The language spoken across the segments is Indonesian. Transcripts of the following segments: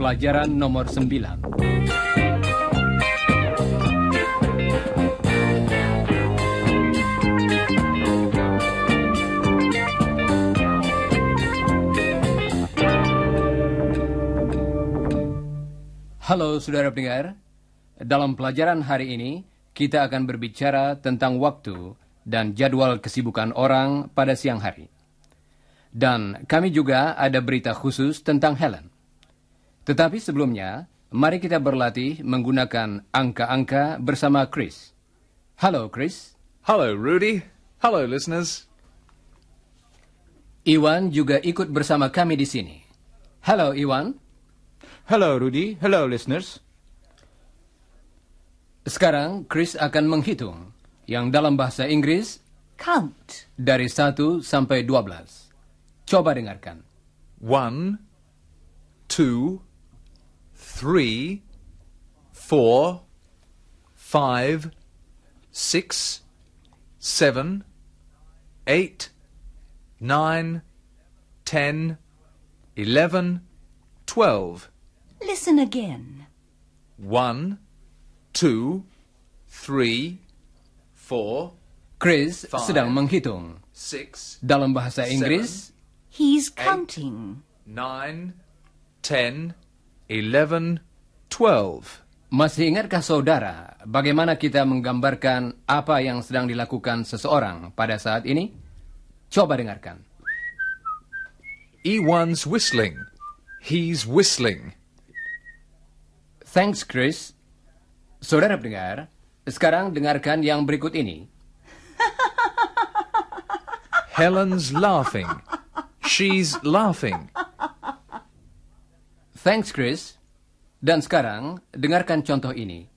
Pelajaran nomor 9. Halo saudara pendengar, dalam pelajaran hari ini kita akan berbicara tentang waktu dan jadwal kesibukan orang pada siang hari. Dan kami juga ada berita khusus tentang Helen. Tetapi sebelumnya, mari kita berlatih menggunakan angka-angka bersama Chris. Halo Chris. Hello Rudy. Hello listeners. Iwan juga ikut bersama kami di sini. Halo Iwan. Hello, Rudy. Hello, listeners. Sekarang, Chris akan menghitung, yang dalam bahasa Inggris, count, dari 1 sampai 12. Coba dengarkan. 1, 2, 3, 4, 5, 6, 7, 8, 9, 10, 11, 12. Listen again. 1, 2, 3, 4, Chris 5, sedang menghitung. 6, Dalam bahasa Inggris, He's counting. 9, 10, 11, 12. masih ingatkah saudara bagaimana kita menggambarkan apa yang sedang dilakukan seseorang pada saat ini? Coba dengarkan. Ewan's whistling. He's whistling. Thanks, Chris. Saudara pendengar, sekarang dengarkan yang berikut ini. Helen's laughing. She's laughing. Thanks, Chris. Dan sekarang, dengarkan contoh ini.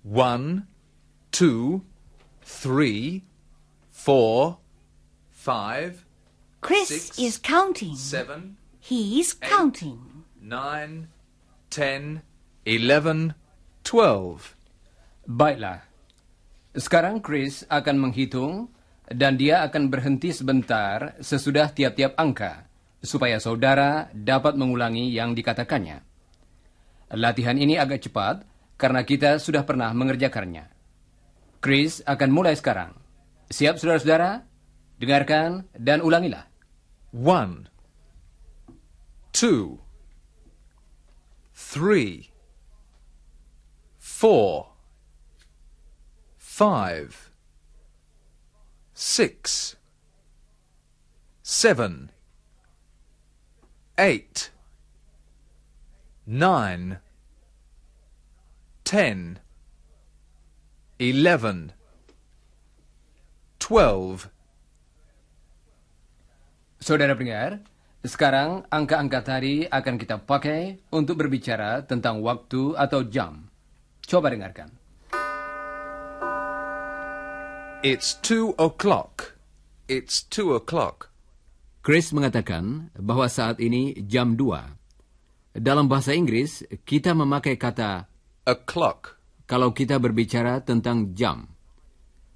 1, 2, 3, 4, 5, Chris 6, is counting. 7, He's counting. 9, 10, 11, 12. Baiklah. Sekarang Chris akan menghitung dan dia akan berhenti sebentar sesudah tiap-tiap angka supaya saudara dapat mengulangi yang dikatakannya. Latihan ini agak cepat karena kita sudah pernah mengerjakannya. Chris akan mulai sekarang. Siap saudara-saudara? Dengarkan dan ulangilah. 1, 2, 3, 4, 5, 6, 7, 8, 9, 10, 11, 12. Saudara pendengar, sekarang angka-angka tadi akan kita pakai untuk berbicara tentang waktu atau jam. Coba dengarkan. It's 2 o'clock. It's 2 o'clock. Chris mengatakan bahwa saat ini jam 2. Dalam bahasa Inggris, kita memakai kata O'clock. kalau kita berbicara tentang jam.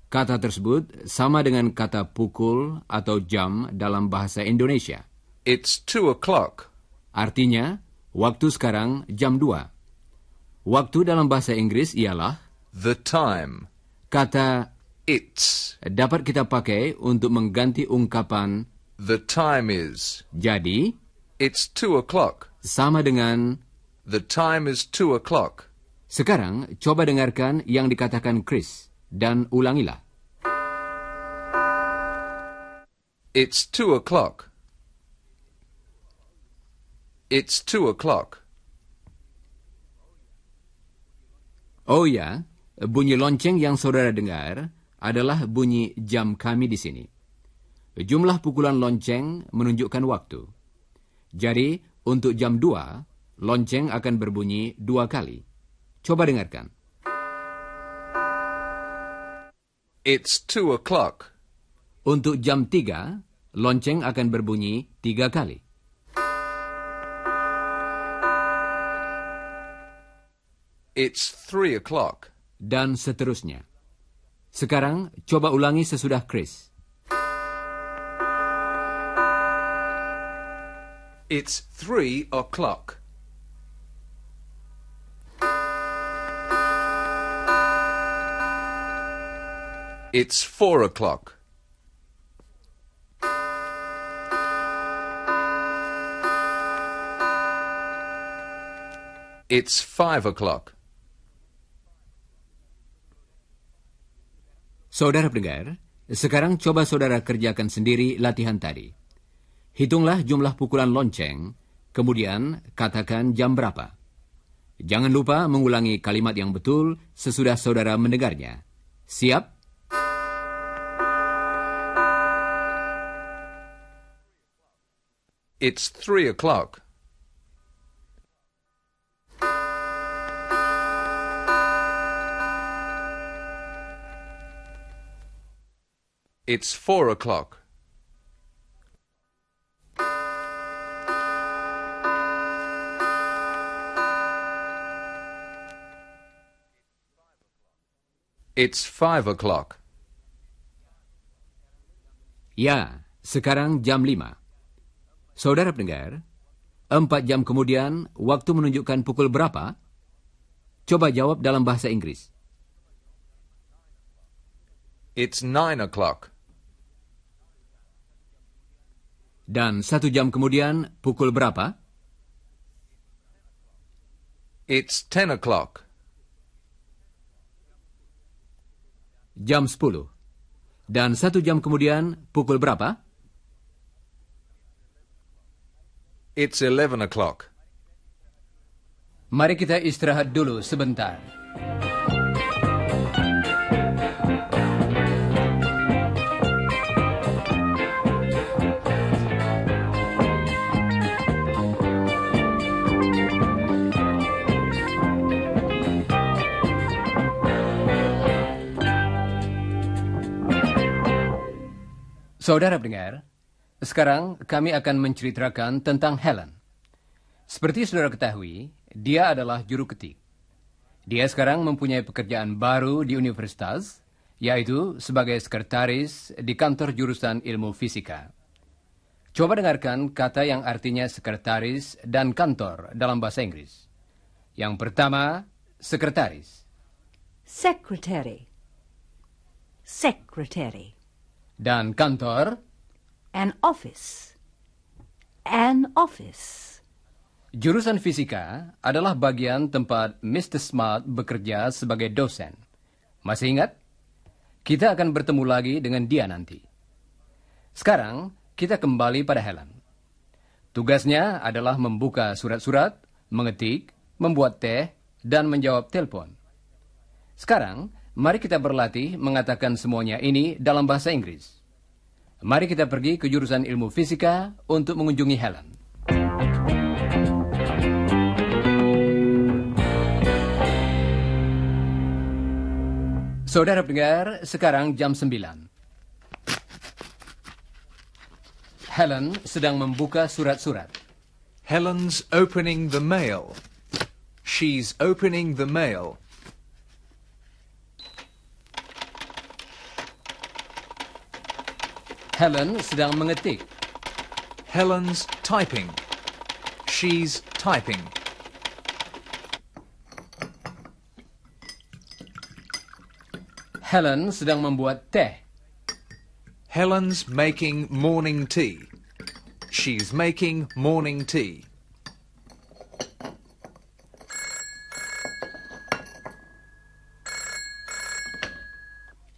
Kata tersebut sama dengan kata pukul atau jam dalam bahasa Indonesia. It's 2 o'clock. Artinya, waktu sekarang jam 2. Waktu dalam bahasa Inggris ialah The time. kata It's. dapat kita pakai untuk mengganti ungkapan The time is. jadi It's 2 o'clock. sama dengan The time is 2 o'clock. sekarang coba dengarkan yang dikatakan Chris dan ulangilah. It's 2 o'clock. It's 2 o'clock. Oh ya, bunyi lonceng yang saudara dengar adalah bunyi jam kami di sini. Jumlah pukulan lonceng menunjukkan waktu. Jadi, untuk jam 2, lonceng akan berbunyi 2 kali. Coba dengarkan. It's 2 o'clock. Untuk jam 3, lonceng akan berbunyi 3 kali. It's 3 o'clock. Dan seterusnya. Sekarang, coba ulangi sesudah Chris. It's 3 o'clock. It's 4 o'clock. It's 5 o'clock. Saudara pendengar, sekarang coba saudara kerjakan sendiri latihan tadi. Hitunglah jumlah pukulan lonceng, kemudian katakan jam berapa. Jangan lupa mengulangi kalimat yang betul sesudah saudara mendengarnya. Siap? It's 3 o'clock. It's 4 o'clock. It's 5 o'clock. Ya, sekarang jam 5. Saudara pendengar, 4 jam kemudian waktu menunjukkan pukul berapa? Coba jawab dalam bahasa Inggris. It's 9 o'clock. Dan 1 jam kemudian pukul berapa? It's 10 o'clock. Jam 10. Dan 1 jam kemudian pukul berapa? It's 11 o'clock. Mari kita istirahat dulu sebentar. Saudara pendengar, sekarang kami akan menceritakan tentang Helen. Seperti saudara ketahui, dia adalah juru ketik. Dia sekarang mempunyai pekerjaan baru di universitas, yaitu sebagai sekretaris di kantor jurusan ilmu fisika. Coba dengarkan kata yang artinya sekretaris dan kantor dalam bahasa Inggris. Yang pertama, sekretaris. Secretary. Secretary. Dan kantor, An office. An office. jurusan fisika adalah bagian tempat Mr. Smart bekerja sebagai dosen. Masih ingat? Kita akan bertemu lagi dengan dia nanti. Sekarang, kita kembali pada Helen. Tugasnya adalah membuka surat-surat, mengetik, membuat teh, dan menjawab telepon. Sekarang, mari kita berlatih mengatakan semuanya ini dalam bahasa Inggris. Mari kita pergi ke jurusan ilmu fisika untuk mengunjungi Helen. Saudara pendengar, sekarang jam 9. Helen sedang membuka surat-surat. Helen's opening the mail. She's opening the mail. Helen sedang mengetik. Helen's typing. She's typing. Helen sedang membuat teh. Helen's making morning tea. She's making morning tea.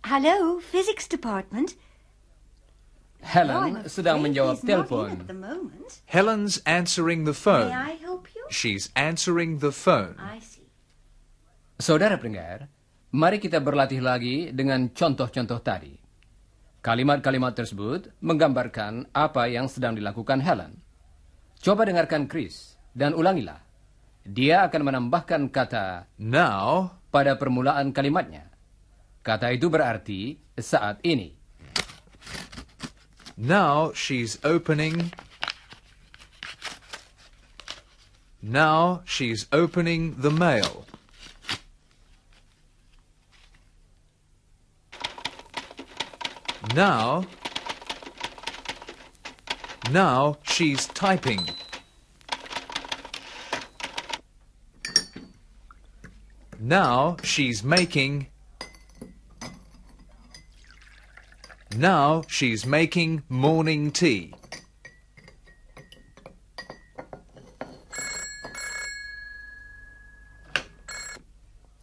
Hello, physics department. Helen sedang menjawab He's not in telepon. at the moment. Helen's answering the May phone. I help you? She's answering the phone. I see. Saudara pendengar, mari kita berlatih lagi dengan contoh-contoh tadi. Kalimat-kalimat tersebut menggambarkan apa yang sedang dilakukan Helen. Coba dengarkan Chris dan ulangilah. Dia akan menambahkan kata Now, pada permulaan kalimatnya. Kata itu berarti saat ini. now she's opening. Now she's opening the mail. Now she's typing. Now she's making. Now she's making morning tea.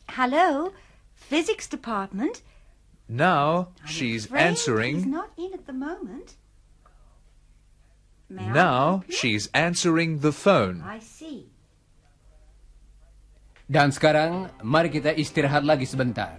Hello, physics department. Now I'm she's afraid He's answering. not in at the moment. May I Now help you? she's answering the phone. I see. Dan sekarang, mari kita istirahat lagi sebentar.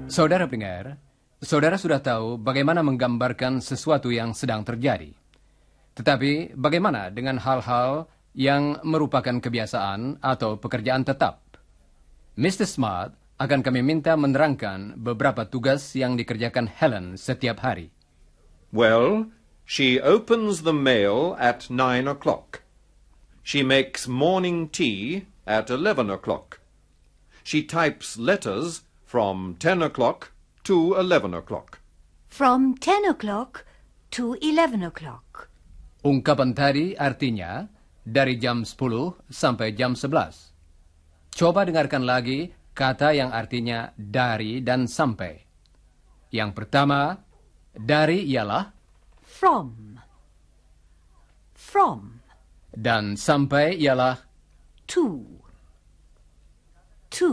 Saudara pendengar, saudara sudah tahu bagaimana menggambarkan sesuatu yang sedang terjadi. Tetapi bagaimana dengan hal-hal yang merupakan kebiasaan atau pekerjaan tetap? Mr. Smart akan kami minta menerangkan beberapa tugas yang dikerjakan Helen setiap hari. Well, she opens the mail at 9 o'clock. She makes morning tea at 11 o'clock. She types letters from 10 o'clock to 11 o'clock. From 10 o'clock to 11 o'clock. Ungkapan tadi artinya dari jam 10 sampai jam 11. Coba dengarkan lagi kata yang artinya dari dan sampai. Yang pertama, dari ialah From. From. dan sampai ialah To. To.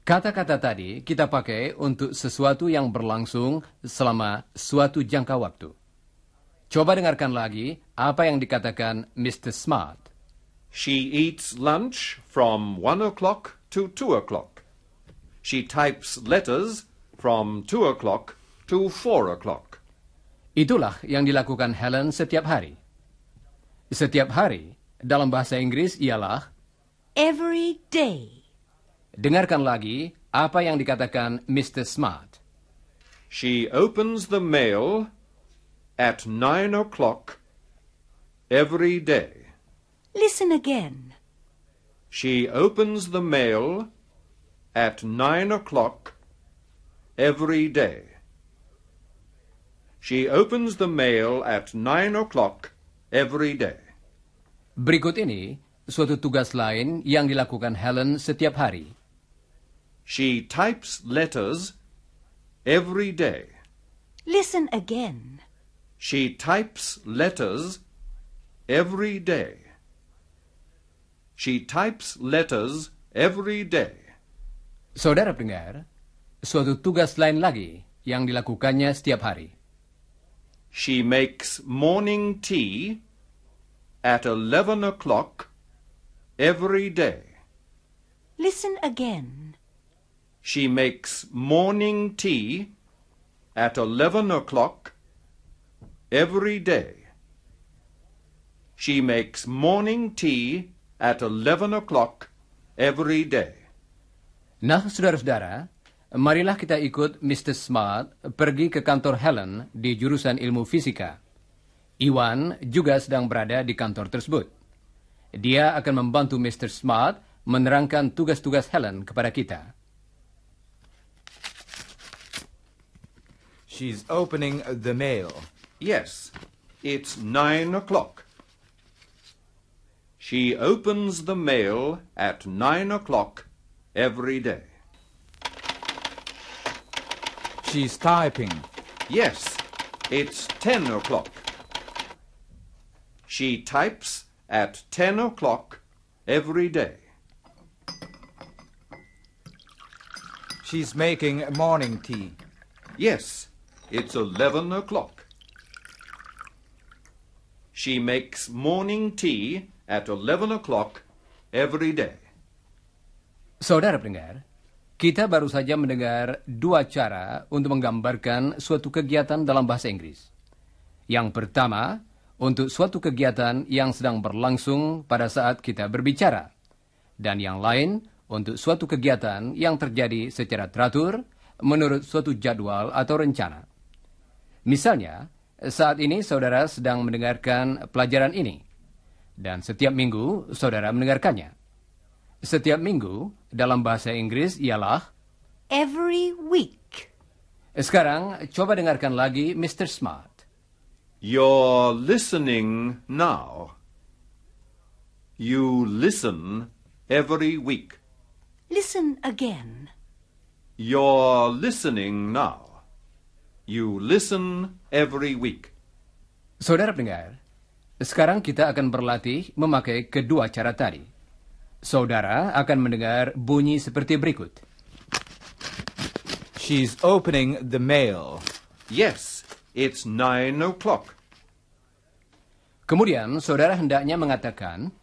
kata-kata tadi kita pakai untuk sesuatu yang berlangsung selama suatu jangka waktu. Coba dengarkan lagi apa yang dikatakan Mr. Smart. She eats lunch from 1 o'clock to 2 o'clock. She types letters from 2 o'clock to 4 o'clock. Itulah yang dilakukan Helen setiap hari. Setiap hari dalam bahasa Inggris ialah, Every day. dengarkan lagi apa yang dikatakan Mr. Smart. She opens the mail at 9 o'clock every day. Listen again. She opens the mail at 9 o'clock every day. She opens the mail at 9 o'clock every day. Berikut ini suatu tugas lain yang dilakukan Helen setiap hari. She types letters every day. Listen again. She types letters every day. She types letters every day. Saudara pendengar, suatu tugas lain lagi yang dilakukannya setiap hari. She makes morning tea at 11 o'clock every day. Listen again. She makes morning tea at 11 o'clock every day. She makes morning tea at 11 o'clock every day. Nah, saudara-saudara, marilah kita ikut Mr. Smart pergi ke kantor Helen di jurusan ilmu fisika. Iwan juga sedang berada di kantor tersebut. Dia akan membantu Mr. Smart menerangkan tugas-tugas Helen kepada kita. She's opening the mail. Yes, it's 9 o'clock. She opens the mail at 9 o'clock every day. She's typing. Yes, it's 10 o'clock. She types at 10 o'clock every day. She's making morning tea. Yes, it's 11 o'clock. She makes morning tea at 11 o'clock every day. Saudara pendengar, kita baru saja mendengar dua cara untuk menggambarkan suatu kegiatan dalam bahasa Inggris. Yang pertama, untuk suatu kegiatan yang sedang berlangsung pada saat kita berbicara. Dan yang lain, untuk suatu kegiatan yang terjadi secara teratur menurut suatu jadwal atau rencana. Misalnya, saat ini saudara sedang mendengarkan pelajaran ini, dan setiap minggu saudara mendengarkannya. Setiap minggu dalam bahasa Inggris ialah every week. Sekarang coba dengarkan lagi Mr. Smart. You're listening now. You listen every week. Listen again. You're listening now. You listen every week. Saudara pendengar, sekarang kita akan berlatih memakai kedua cara tadi. Saudara akan mendengar bunyi seperti berikut. She's opening the mail. Yes, it's 9 o'clock. Kemudian saudara hendaknya mengatakan,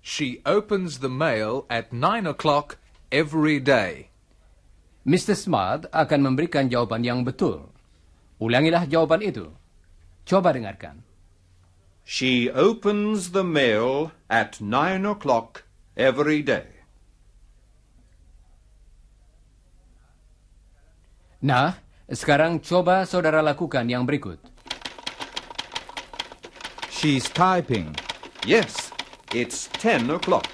She opens the mail at 9 o'clock every day. Mr. Smart akan memberikan jawaban yang betul. Ulangilah jawaban itu. Coba dengarkan. She opens the mail at 9 o'clock every day. Nah, sekarang coba saudara lakukan yang berikut. She's typing. Yes, it's 10 o'clock.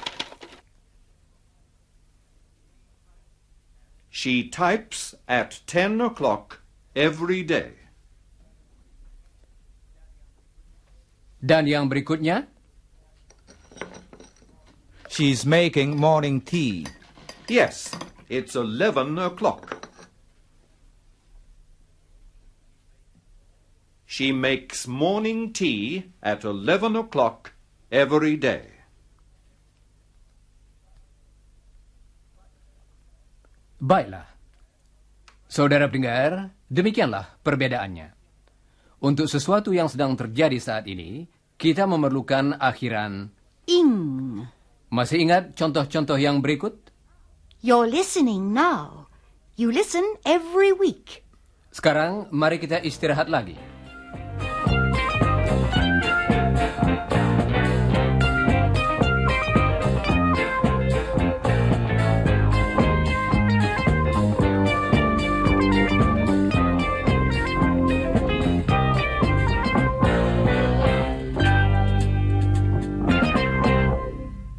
She types at 10 o'clock every day. Dan yang berikutnya, She's making morning tea. Yes, it's 11 o'clock. She makes morning tea at 11 o'clock every day. baiklah. Saudara pendengar, demikianlah perbedaannya. Untuk sesuatu yang sedang terjadi saat ini, kita memerlukan akhiran ing. Masih ingat contoh-contoh yang berikut? You're listening now. You listen every week. Sekarang, mari kita istirahat lagi.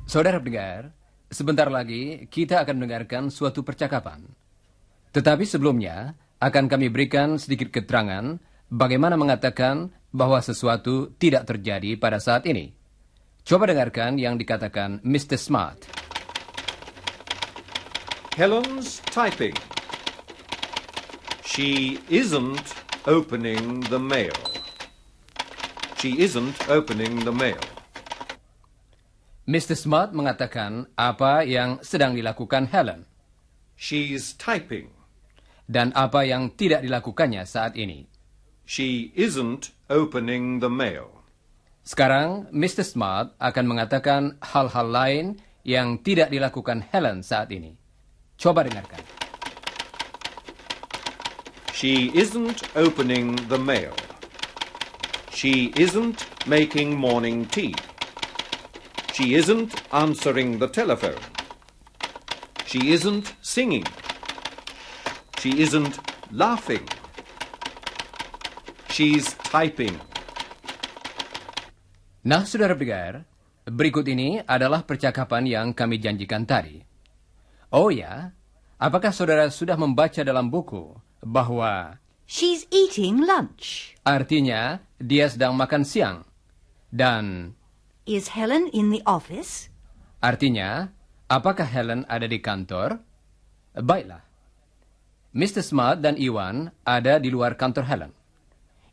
Saudara pendengar, sebentar lagi kita akan mendengarkan suatu percakapan. Tetapi sebelumnya, akan kami berikan sedikit keterangan bagaimana mengatakan bahwa sesuatu tidak terjadi pada saat ini. Coba dengarkan yang dikatakan Mr. Smart. Helen's typing. She isn't opening the mail. She isn't opening the mail. Mr. Smart mengatakan apa yang sedang dilakukan Helen. She's typing. Dan apa yang tidak dilakukannya saat ini. She isn't opening the mail. Sekarang, Mr. Smart akan mengatakan hal-hal lain yang tidak dilakukan Helen saat ini. Coba dengarkan. She isn't opening the mail. She isn't making morning tea. She isn't answering the telephone. She isn't singing. She isn't laughing. She's typing. Nah, saudara pendengar, berikut ini adalah percakapan yang kami janjikan tadi. Oh ya, apakah saudara sudah membaca dalam buku bahwa She's eating lunch. artinya dia sedang makan siang, dan Is Helen in the office? artinya apakah Helen ada di kantor? Baiklah. Mr. Smart dan Iwan ada di luar kantor Helen.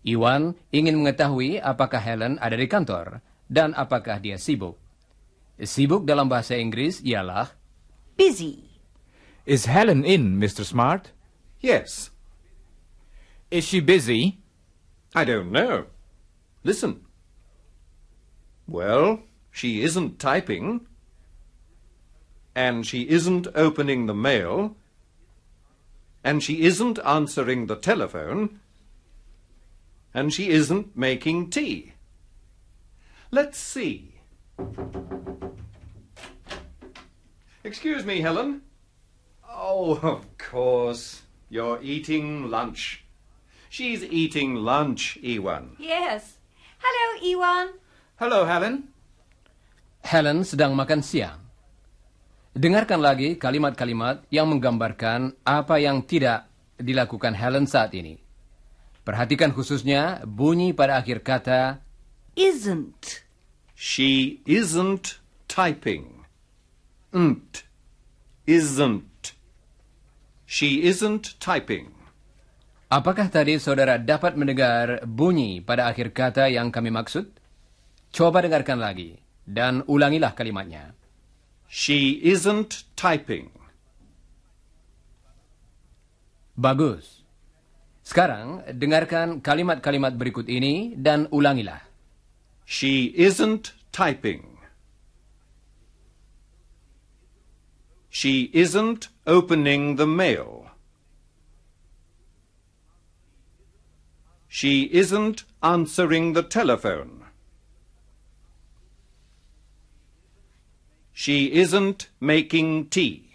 Iwan ingin mengetahui apakah Helen ada di kantor dan apakah dia sibuk. Sibuk dalam bahasa Inggris ialah Busy. Is Helen in, Mr. Smart? Yes. Is she busy? I don't know. Listen. Well, she isn't typing. And she isn't opening the mail. And she isn't answering the telephone. And she isn't making tea. Let's see. Excuse me, Helen. Oh, of course. You're eating lunch. She's eating lunch, Iwan. Yes. Hello, Iwan. Hello, Helen. Helen sedang makan siang. Dengarkan lagi kalimat-kalimat yang menggambarkan apa yang tidak dilakukan Helen saat ini. Perhatikan khususnya bunyi pada akhir kata Isn't. She isn't typing. Isn't. She isn't typing. Apakah tadi saudara dapat mendengar bunyi pada akhir kata yang kami maksud? Coba dengarkan lagi dan ulangilah kalimatnya. She isn't typing. Bagus. Sekarang dengarkan kalimat-kalimat berikut ini dan ulangilah. She isn't typing. She isn't opening the mail. She isn't answering the telephone. She isn't making tea.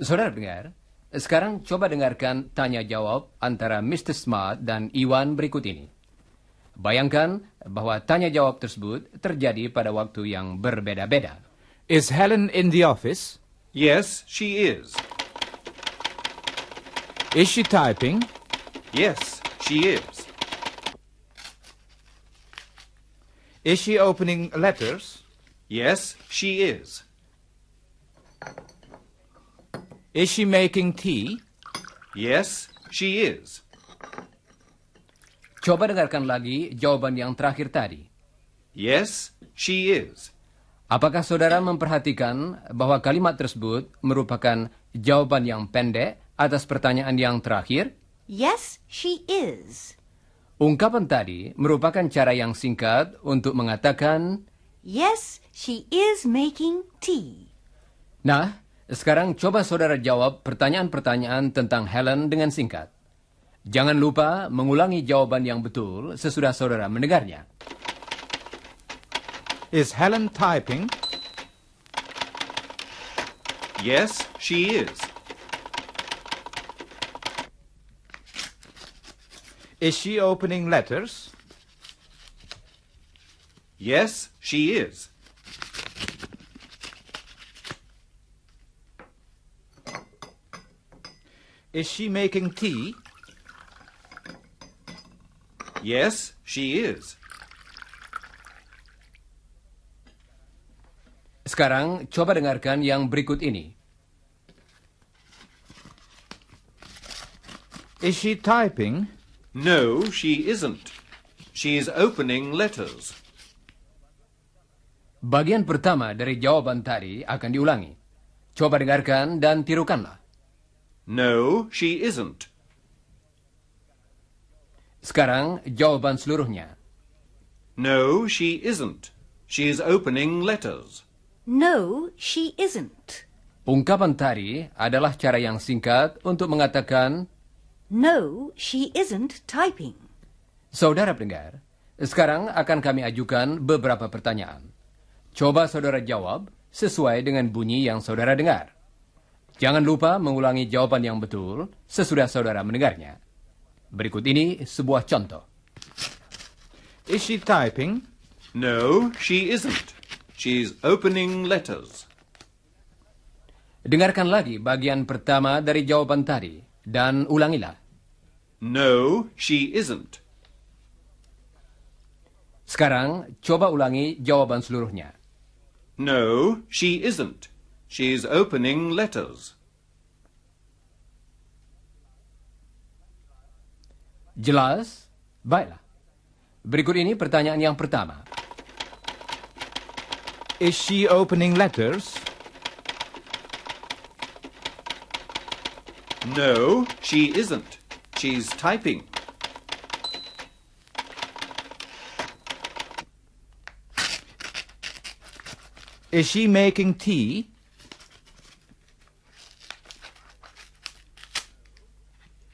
Saudara dengar, sekarang coba dengarkan tanya-jawab antara Mr. Smart dan Iwan berikut ini. Bayangkan bahwa tanya-jawab tersebut terjadi pada waktu yang berbeda-beda. Is Helen in the office? Yes, she is. Is she typing? Yes, she is. Is she opening letters? Yes, she is. Is she making tea? Yes, she is. Coba dengarkan lagi jawaban yang terakhir tadi. Yes, she is. Apakah saudara memperhatikan bahwa kalimat tersebut merupakan jawaban yang pendek atas pertanyaan yang terakhir? Yes, she is. Ungkapan tadi merupakan cara yang singkat untuk mengatakan, Yes, she is making tea. nah, sekarang coba saudara jawab pertanyaan-pertanyaan tentang Helen dengan singkat. Jangan lupa mengulangi jawaban yang betul sesudah saudara mendengarnya. Is Helen typing? Yes, she is. Is she opening letters? Yes, she is. Is she making tea? Yes, she is. Sekarang coba dengarkan yang berikut ini. Is she typing? No, she isn't. She's opening letters. Bagian pertama dari jawaban tadi akan diulangi. Coba dengarkan dan tirukanlah. No, she isn't. Sekarang jawaban seluruhnya. No, she isn't. She's opening letters. No, she isn't. Ungkapan tadi adalah cara yang singkat untuk mengatakan, No, she isn't typing. saudara pendengar, sekarang akan kami ajukan beberapa pertanyaan. Coba saudara jawab sesuai dengan bunyi yang saudara dengar. Jangan lupa mengulangi jawaban yang betul sesudah saudara mendengarnya. Berikut ini sebuah contoh. Is she typing? No, she isn't. She's opening letters. Dengarkan lagi bagian pertama dari jawaban tadi dan ulangilah. No, she isn't. Sekarang coba ulangi jawaban seluruhnya. No, she isn't. She's opening letters. Jelas? Baiklah. Berikut ini pertanyaan yang pertama. Is she opening letters? No, she isn't. She's typing. Is she making tea?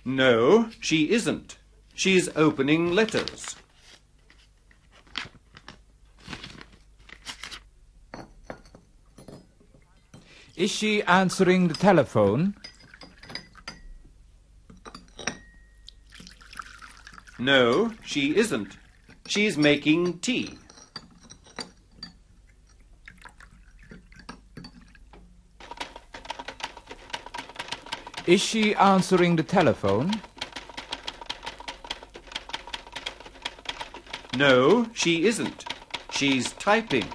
No, she isn't. She's opening letters. Is she answering the telephone? No, she isn't. She's making tea. Is she answering the telephone? No, she isn't. She's typing.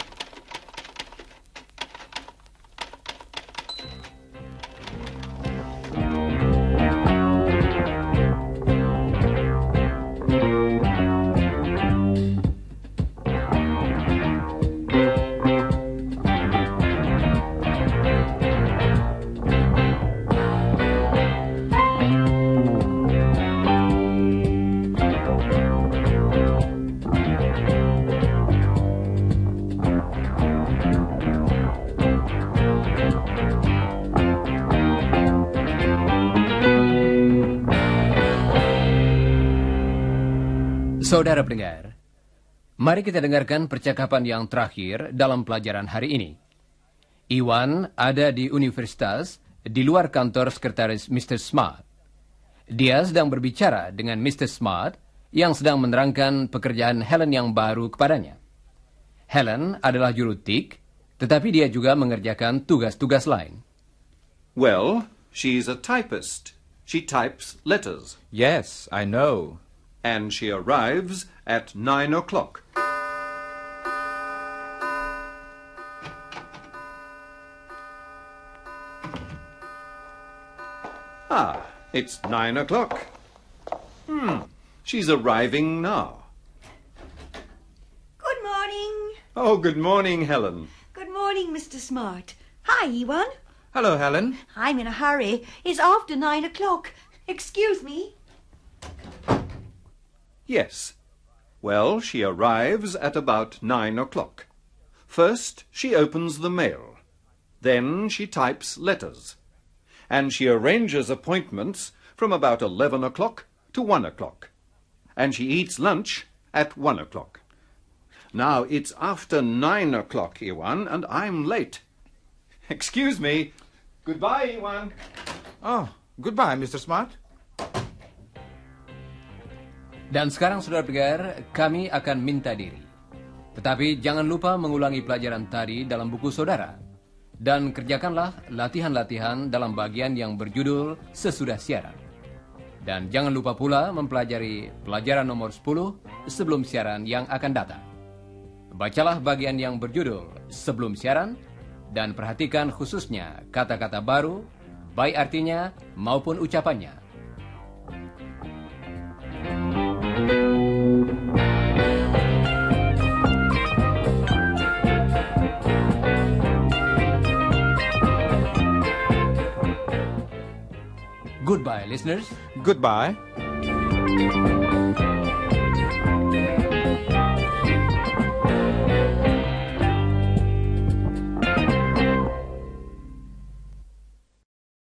Saudara pendengar, mari kita dengarkan percakapan yang terakhir dalam pelajaran hari ini. Iwan ada di universitas di luar kantor sekretaris Mr. Smart. Dia sedang berbicara dengan Mr. Smart yang sedang menerangkan pekerjaan Helen yang baru kepadanya. Helen adalah juru tik, tetapi dia juga mengerjakan tugas-tugas lain. Well, she's a typist. She types letters. Yes, I know. And she arrives at 9 o'clock. Ah, it's 9 o'clock. She's arriving now. Good morning. Oh, good morning, Helen. Good morning, Mr. Smart. Hi, Ewan. Hello, Helen. I'm in a hurry. It's after 9 o'clock. Excuse me. Yes. Well, she arrives at about 9 o'clock. First, she opens the mail. Then she types letters. And she arranges appointments from about 11 o'clock to 1 o'clock. And she eats lunch at 1 o'clock. Now, it's after 9 o'clock, Iwan, and I'm late. Excuse me. Goodbye, Iwan. Oh, goodbye, Mr. Smart. Dan sekarang, saudara pendengar, kami akan minta diri. Tetapi jangan lupa mengulangi pelajaran tadi dalam buku saudara. Dan kerjakanlah latihan-latihan dalam bagian yang berjudul sesudah siaran. Dan jangan lupa pula mempelajari pelajaran nomor 10 sebelum siaran yang akan datang. Bacalah bagian yang berjudul sebelum siaran dan perhatikan khususnya kata-kata baru, baik artinya maupun ucapannya. Goodbye, listeners. Goodbye.